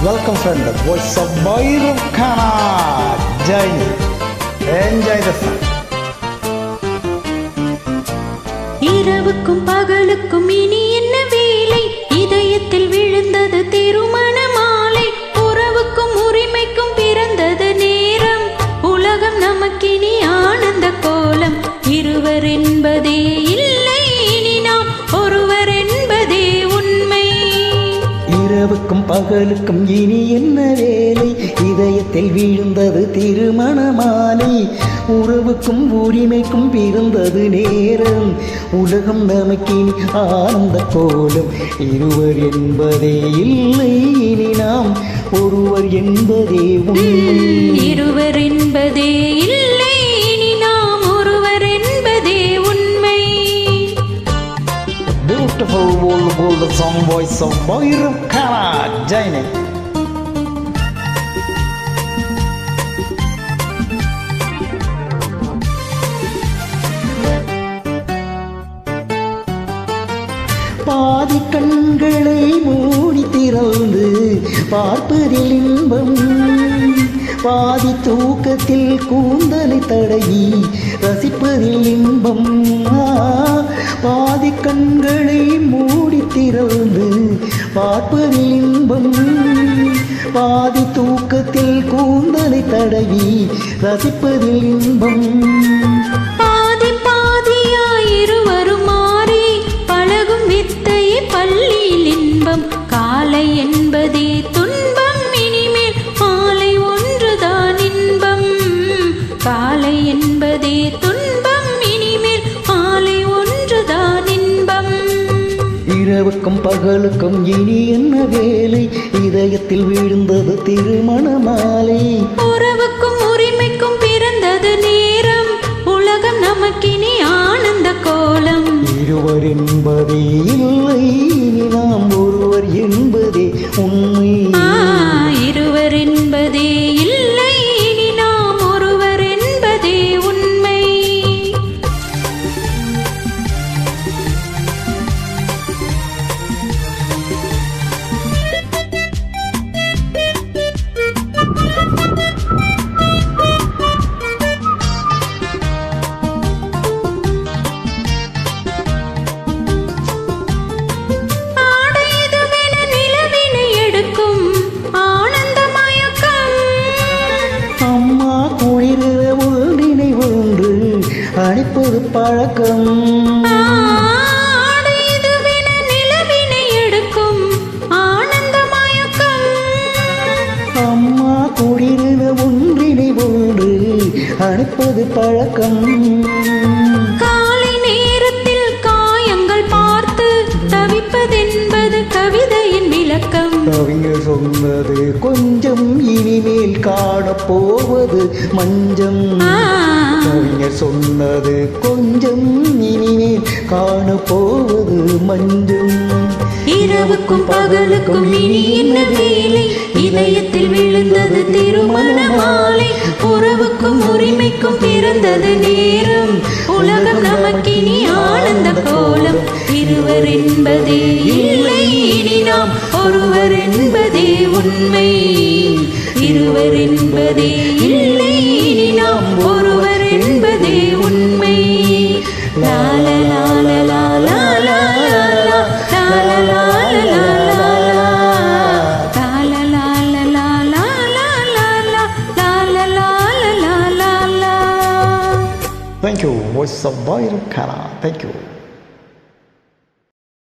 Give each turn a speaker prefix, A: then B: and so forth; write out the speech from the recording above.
A: Welcome friend, the voice of Bairam Khana. Journey. Enjoy the fun.
B: இரவுக்கும் பகலுக்கும் இனி என்ன வேலை, இதயத்தில் விழுந்தது திருமண மாலை. உறவுக்கும் உரிமைக்கும் பிறந்தது நேரம், உலகம் நமக்கினி ஆனந்த கோலம். இருவர் என்பதே இல்லை, இனி நாம் ஒருவர் என்பதே உண்மை.
A: இரவுக்கும் பகலுக்கும் இனி என்ன வேலை, இதயத்தில் விழுந்தது திருமண மாலை. உறவுக்கும் உரிமைக்கும் பிறந்தது நேரம், உலகம் நமக்கினி ஆனந்த கோலம். இருவர் என்பதே இல்லை, இனி நாம் ஒருவர் என்பதே உண்மை.
B: இருவர் என்பதே இல்லை, இனி நாம் ஒருவர் என்பதே உண்மை.
A: Beautiful world, the song voice of Bairam Khana. Journey. பாதி கண்களை மூடி திறந்து பார்ப்பதில் இன்பம், பாதி தூக்கத்தில் கூந்தலை தடவி ரசிப்பதில் இன்பம். பாதி கண்களை மூடி திறந்து பார்ப்பதில் இன்பம், பாதி தூக்கத்தில் கூந்தலை தடவி ரசிப்பதில் இன்பம்.
B: பள்ளியில் இன்பம், காலை என்பதே துன்பம், இனிமேல் மாலை ஒன்றுதான் இன்பம். காலை என்பதே துன்பம், இனிமேல் மாலை ஒன்றுதான் இன்பம்.
A: இரவுக்கும் பகலுக்கும் இனி என்ன வேலை, இதயத்தில் விழுந்தது திருமண மாலை.
B: உறவுக்கும் உரிமைக்கும் பிறந்தது நேரம், உலகம் நமக்கினி ஆனந்த கோலம்.
A: இருவர் என்பதே இல்லை, நாம் ஒருவர் என்பதே உண்மை.
B: இருவர் என்பதே இல்லை, இனி நாம் ஒருவர் என்பதே உண்மை.
A: அணிப்பது பழக்கம்,
B: நிலவினை எடுக்கும் ஆனந்த மயக்கம்.
A: அம்மா குடிருவ ஒன்றினை ஒன்று அணிப்பது பழக்கம்.
B: காலை நேரத்தில் காயங்கள் பார்த்து தவிப்பதென்பது கவிதையின் விளக்கம்.
A: கவிஞர் சொன்னது கொஞ்சம், இனிமேல் காணப்போவது மஞ்சம். கவிஞர் சொன்னது கொஞ்சம், இனிமேல் காணப்போவது மஞ்சம்.
B: இரவுக்கும் பகலுக்கும் இனி என்ன வேலை, இதயத்தில் விழுந்தது திருமண மாலை. உறவுக்கும் உரிமைக்கும் பிறந்தது நேரம், உலகம் நமக்கினி ஆனந்த கோலம். இருவர் என்பதே இல்லை, இனி நாம் ஒருவர் என்பதே உண்மை. இருவர் என்பதே இல்லை, இனி நாம் ஒருவர் என்பதே உண்மை. லால லால லால
A: Thank you, voice of Bairam Khana. Thank you.